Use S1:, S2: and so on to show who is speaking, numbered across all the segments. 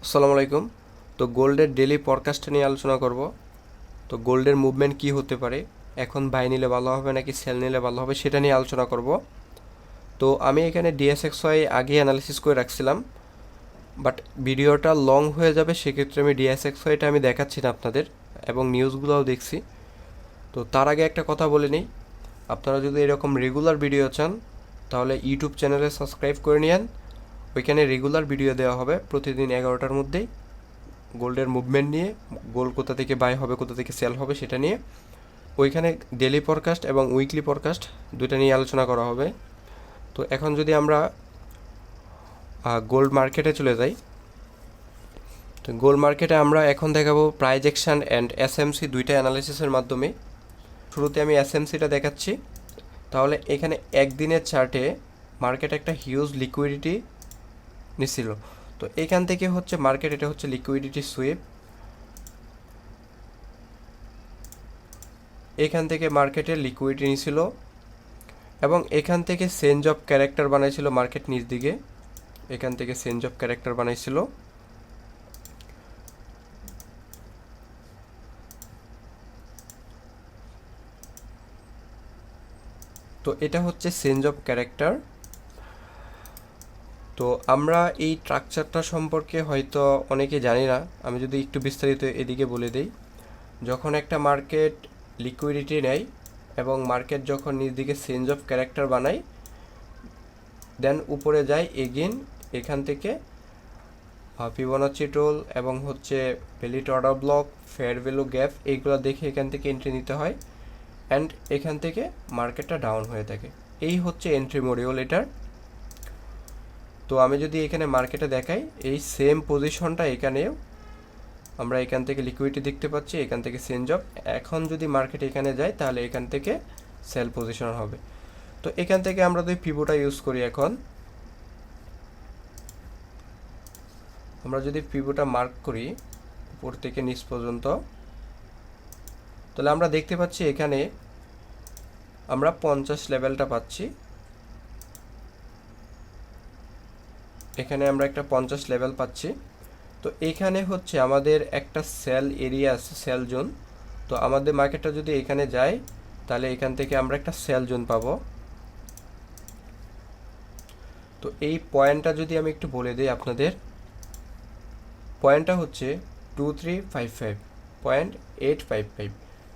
S1: আসসালামু আলাইকুম। তো গোল্ডের ডেলি ফরকাস্ট নিয়ে আলোচনা করব। তো গোল্ডের মুভমেন্ট কি হতে পারে, এখন বাই নিলে ভালো হবে নাকি সেল নিলে ভালো হবে সেটা নিয়ে আলোচনা করব। তো আমি এখানে ডিএসএক্সওয়াই আগে অ্যানালিসিস করে রাখছিলাম, বাট ভিডিওটা লং হয়ে যাবে, সেক্ষেত্রে আমি ডিএসএক্সওয়াইটা আমি দেখাচ্ছি না আপনাদের, এবং নিউজগুলোও দেখছি। তো তার আগে একটা কথা বলে নিই, আপনারা যদি এরকম রেগুলার ভিডিও চান তাহলে ইউটিউব চ্যানেলে সাবস্ক্রাইব করে নিন। ওইখানে রেগুলার ভিডিও দেওয়া হবে প্রতিদিন 11টার মধ্যেই, গোল্ডের মুভমেন্ট নিয়ে, গোল্ড কোথা থেকে বাই হবে কোথা থেকে সেল হবে সেটা নিয়ে। ওইখানে ডেলি ফরকাস্ট এবং উইকলি ফরকাস্ট দুইটা নিয়ে আলোচনা করা হবে। তো এখন যদি আমরা গোল্ড মার্কেটে চলে যাই, তো গোল্ড মার্কেটে আমরা এখন দেখাবো প্রাইজেকশন অ্যান্ড এসএমসি দুইটা অ্যানালিসিসের মাধ্যমে। শুরুতে আমি এসএমসিটা দেখাচ্ছি। তাহলে এখানে একদিনের চার্টে মার্কেট একটা হিউজ লিকুইডিটি নিছিল। তো এখান থেকে হচ্ছে মার্কেট, এটা হচ্ছে লিকুইডিটি সুইপ। এখান থেকে মার্কেটের লিকুইডিটি নিছিল এবং এখান থেকে চেঞ্জ অফ ক্যারেক্টার বানাইছিল মার্কেট নিচ দিকে, এখান থেকে চেঞ্জ অফ ক্যারেক্টার বানাইছিল। তো এটা হচ্ছে চেঞ্জ অফ ক্যারেক্টার। তো আমরা এই স্ট্রাকচারটা সম্পর্কে হয়তো অনেকে জানি না, আমি যদি একটু বিস্তারিত এদিকে বলে দিই। যখন একটা মার্কেট লিকুইডিটি নেয় এবং মার্কেট যখন নিচ দিকে চেঞ্জ অফ ক্যারেক্টার বানায়, দেন উপরে যায় এগেন, এখান থেকে ফিবোনাচি টোল এবং হচ্ছে valid order block, fair value gap, এইগুলো দেখে এখান থেকে এন্ট্রি নিতে হয়, অ্যান্ড এখান থেকে মার্কেটটা ডাউন হয়ে থাকে। এই হচ্ছে এন্ট্রি মডিউল এটার। তো আমি যদি এখানে মার্কেটে দেখাই, এই সেম পজিশনটা এখানেও আমরা এখান থেকে লিকুইডিটি দেখতে পাচ্ছি, এখান থেকে চেঞ্জ অফ। এখন যদি মার্কেট এখানে যায় তাহলে এখান থেকে সেল পজিশন হবে। তো এখান থেকে আমরা যদি পিভোটা ইউজ করি, এখন আমরা যদি পিভোটা মার্ক করি উপর থেকে নিচ পর্যন্ত, তাহলে আমরা দেখতে পাচ্ছি এখানে আমরা 50 লেভেলটা পাচ্ছি। এখানে আমরা একটা 50 লেভেল পাচ্ছি। তো এখানে হচ্ছে আমাদের একটা সেল এরিয়া আছে, সেল জোন। তো আমাদের মার্কেটটা যদি এখানে যায় তাহলে এখান থেকে আমরা একটা সেল জোন পাবো। তো এই পয়েন্টটা যদি আমি একটু বলে দিই আপনাদের, পয়েন্টটা হচ্ছে 2355.855।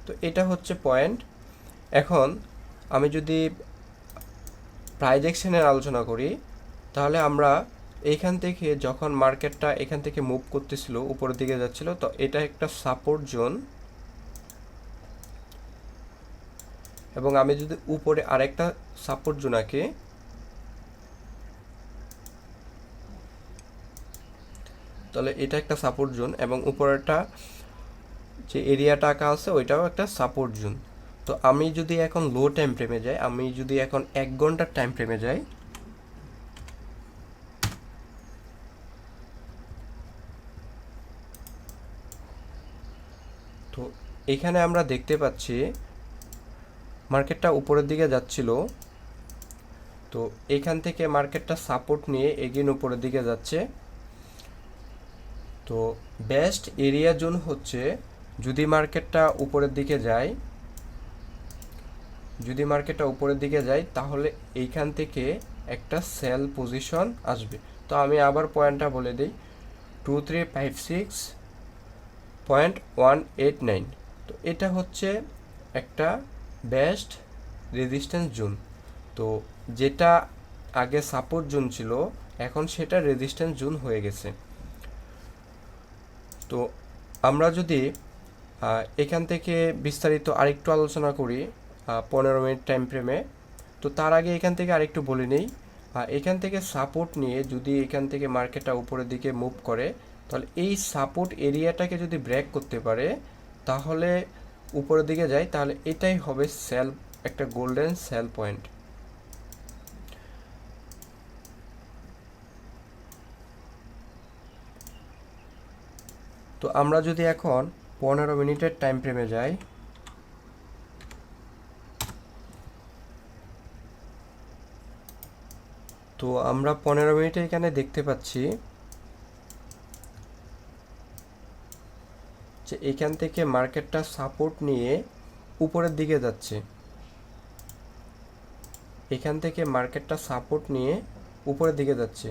S1: তো এটা হচ্ছে পয়েন্ট। এখন আমি যদি প্রাইজেকশনের আলোচনা করি, তাহলে আমরা এইখান থেকে যখন মার্কেটটা এখান থেকে মুভ করতেছিল, উপরের দিকে যাচ্ছিল, তো এটা একটা সাপোর্ট জোন। এবং আমি যদি উপরে আরেকটা সাপোর্ট জোন আঁকি, তাহলে এটা একটা সাপোর্ট জোন এবং উপরেরটা যে এরিয়াটা আঁকা আছে ওইটাও একটা সাপোর্ট জোন। তো আমি যদি এখন লো টাইম ফ্রেমে যাই, আমি যদি এখন 1 ঘন্টার টাইম ফ্রেমে যাই, তো এখানে আমরা দেখতে পাচ্ছি মার্কেটটা উপরের দিকে যাচ্ছিল। তো এখান থেকে মার্কেটটা সাপোর্ট নিয়ে এগেন উপরের দিকে যাচ্ছে। তো বেস্ট এরিয়া জোন হচ্ছে যদি মার্কেটটা উপরের দিকে যায়, যদি মার্কেটটা উপরের দিকে যায় তাহলে এইখান থেকে একটা সেল পজিশন আসবে। তো আমি আবার পয়েন্টটা বলে দিই, 2356.189। তো এটা হচ্ছে একটা বেস্ট রেজিস্ট্যান্স জোন। তো যেটা আগে সাপোর্ট জোন ছিল এখন সেটা রেজিস্ট্যান্স জোন হয়ে গেছে। তো আমরা যদি এখান থেকে বিস্তারিত আরেকটু আলোচনা করি 15 মিনিট টাইম ফ্রেমে, তো তার আগে এখান থেকে আরেকটু বলে নেই, এখান থেকে সাপোর্ট নিয়ে যদি এখান থেকে মার্কেটটা উপরের দিকে মুভ করে, তাহলে এই সাপোর্ট এরিয়াটাকে যদি ব্রেক করতে পারে, তাহলে উপরের দিকে যায়, তাহলে এটাই হবে সেল, একটা গোল্ডেন সেল পয়েন্ট। তো আমরা যদি এখন 15 মিনিটের টাইম ফ্রেমে যাই, তো আমরা 15 মিনিটে এখানে দেখতে পাচ্ছি যে এখান থেকে মার্কেটটা সাপোর্ট নিয়ে উপরের দিকে যাচ্ছে, এখান থেকে মার্কেটটা সাপোর্ট নিয়ে উপরের দিকে যাচ্ছে।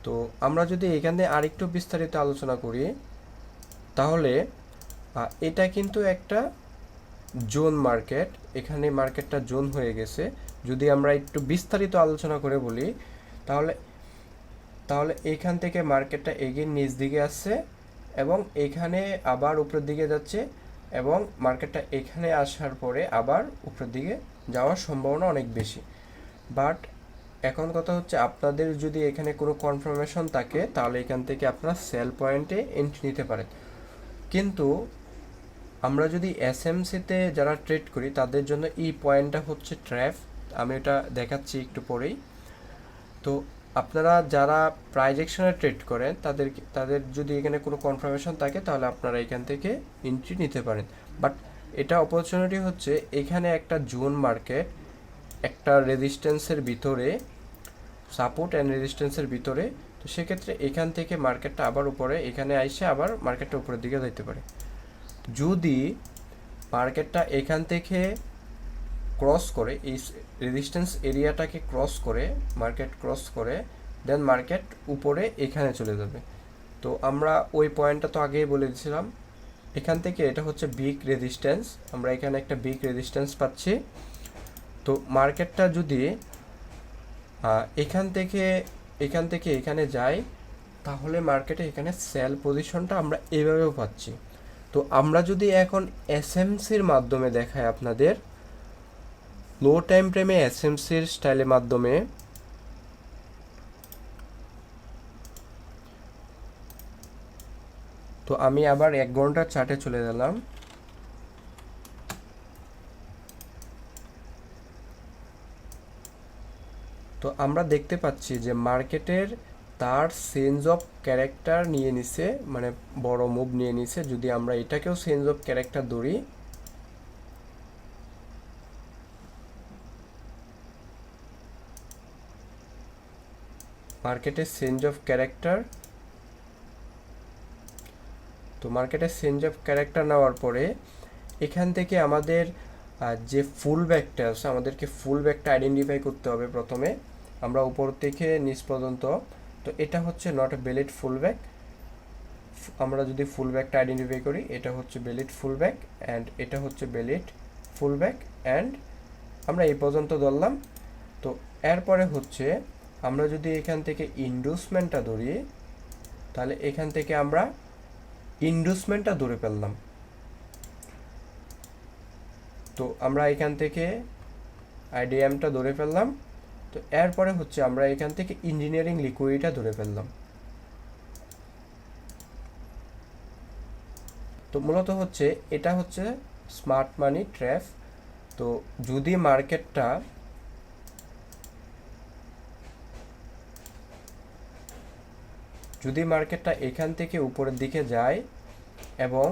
S1: তো আমরা যদি এখানে আরেকটু বিস্তারিত আলোচনা করি, তাহলে এটা কিন্তু একটা জোন মার্কেট, এখানে মার্কেটটা জোন হয়ে গেছে। যদি আমরা একটু বিস্তারিত আলোচনা করে বলি, তাহলে তাহলে এখান থেকে মার্কেটটা এগিয়ে নিচ দিকে আসছে এবং এখানে আবার উপরের দিকে যাচ্ছে, এবং মার্কেটটা এখানে আসার পরে আবার উপরের দিকে যাওয়ার সম্ভাবনা অনেক বেশি। বাট এখন কথা হচ্ছে, আপনাদের যদি এখানে কোনো কনফার্মেশন থাকে তাহলে এখান থেকে আপনারা সেল পয়েন্টে এন্ট্রি নিতে পারেন। কিন্তু আমরা যদি এসএমসিতে যারা ট্রেড করি তাদের জন্য এই পয়েন্টটা হচ্ছে ট্র্যাপ। আমি এটা দেখাচ্ছি একটু পরেই। তো আপনারা যারা প্রাইস অ্যাকশনে ট্রেড করেন তাদের যদি এখানে কোনো কনফার্মেশন থাকে তাহলে আপনারা এখান থেকে এন্ট্রি নিতে পারেন। বাট এটা অপরচুনিটি হচ্ছে, এখানে একটা জোন মার্কেট, একটা রেজিস্ট্যান্সের ভিতরে, সাপোর্ট অ্যান্ড রেজিস্ট্যান্সের ভিতরে। তো সেক্ষেত্রে এখান থেকে মার্কেটটা আবার উপরে, এখানে আইসে আবার মার্কেটটা উপরের দিকে যাইতে পারে। যদি মার্কেটটা এখান থেকে ক্রস করে, এই রেজিস্ট্যান্স এরিয়াটাকে ক্রস করে, মার্কেট ক্রস করে, দেন মার্কেট উপরে এখানে চলে যাবে। তো আমরা ওই পয়েন্টটা তো আগেই বলে দিয়েছিলাম, এখান থেকে এটা হচ্ছে বিগ রেজিস্ট্যান্স, আমরা এখানে একটা বিগ রেজিস্ট্যান্স পাচ্ছি। তো মার্কেটটা যদি এখান থেকে এখানে যায়, তাহলে মার্কেটে এখানে সেল পজিশনটা আমরা এভাবেও পাচ্ছি। তো আমরা যদি এখন এসএমসির মাধ্যমে দেখাই আপনাদের, লো টাইম ফ্রেমে এসএমসির স্টাইলের মাধ্যমে, তো আমি আবার 1 ঘন্টার চার্টে চলে গেলাম। তো আমরা দেখতে পাচ্ছি যে মার্কেটের তার চেঞ্জ অফ ক্যারেক্টার নিয়ে নিছে, মানে বড় মুভ নিয়ে নিছে। যদি আমরা এটাকেও চেঞ্জ অফ ক্যারেক্টার ধরি, মার্কেটের চেঞ্জ অফ ক্যারেক্টার, তো মার্কেটের চেঞ্জ অফ ক্যারেক্টার নেওয়ার পরে এখান থেকে আমাদের যে ফুল ব্যাকটা আছে, আমাদেরকে ফুল ব্যাকটা আইডেন্টিফাই করতে হবে প্রথমে, আমরা উপর থেকে নিচ পর্যন্ত। তো এটা হচ্ছে not a valid full back. আমরা যদি ফুল ব্যাকটা আইডেন্টিফাই করি, এটা হচ্ছে ভ্যালিড ফুল ব্যাক অ্যান্ড এটা হচ্ছে ভ্যালিড ফুল ব্যাক, অ্যান্ড আমরা এই পর্যন্ত ধরলাম। তো এরপরে হচ্ছে, আমরা যদি এখান থেকে ইন্ডুসমেন্টটা ধরি, তাহলে এখান থেকে আমরা ইন্ডুসমেন্টটা ধরে ফেললাম। তো আমরা এখান থেকে আইডিএমটা ধরে ফেললাম। তো এরপরে হচ্ছে আমরা এখান থেকে ইঞ্জিনিয়ারিং লিকুইডিটা ধরে ফেললাম। তো মূলত হচ্ছে এটা হচ্ছে স্মার্ট মানি ট্র্যাপ। তো যদি মার্কেটটা এখান থেকে উপরের দিকে যায় এবং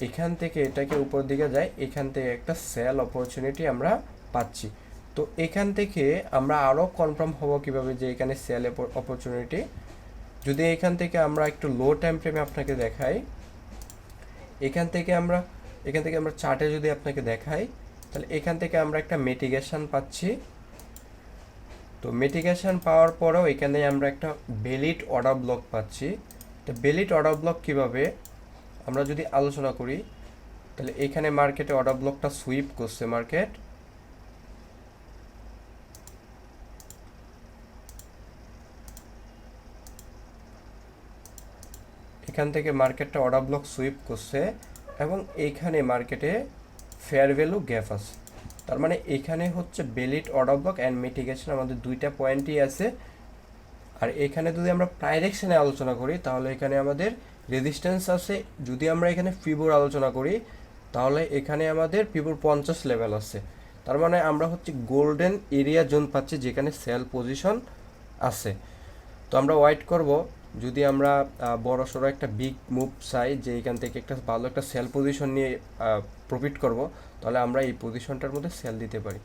S1: এখান থেকে এটাকে উপরের দিকে যায়, এখান থেকে একটা সেল অপরচুনিটি আমরা পাচ্ছি। তো এখান থেকে আমরা আরও কনফার্ম হব কিভাবে যে এখানে সেল অপরচুনিটি। যদি এখান থেকে আমরা একটু লো টাইম ফ্রেমে আপনাকে দেখাই, এখান থেকে আমরা চার্টে যদি আপনাকে দেখাই, তাহলে এখান থেকে আমরা একটা মিটিগেশন পাচ্ছি। তো মিটিগেশন পাওয়ার পরেও এখানে আমরা একটা ভ্যালিড অর্ডার ব্লক পাচ্ছি। তো ভ্যালিড অর্ডার ব্লক কীভাবে আমরা যদি আলোচনা করি, তাহলে এখানে মার্কেটে অর্ডার ব্লকটা সুইপ করছে, মার্কেট এখান থেকে মার্কেটটা অর্ডার ব্লক সুইপ করছে এবং এইখানে মার্কেটে ফেয়ার ভ্যালু গ্যাপ আছে। তার মানে এখানে হচ্ছে valid order block and mitigation, আমাদের দুইটা পয়েন্টই আছে। আর এখানে যদি আমরা ডাইরেকশনে আলোচনা করি, তাহলে এখানে আমাদের রেজিস্ট্যান্স আছে। যদি আমরা এখানে ফিবোর আলোচনা করি, তাহলে এখানে আমাদের ফিবোর 50 লেভেল আছে। তার মানে আমরা হচ্ছে গোল্ডেন এরিয়া জোন পাচ্ছি যেখানে সেল পজিশন আছে। তো আমরা ওয়েট করব, যদি আমরা বড় সড়ো একটা বিগ মুভ চাই যে এখান থেকে একটা ভালো একটা সেল পজিশন নিয়ে প্রফিট করব, তাহলে আমরা এই পজিশনটার মধ্যে সেল দিতে পারি।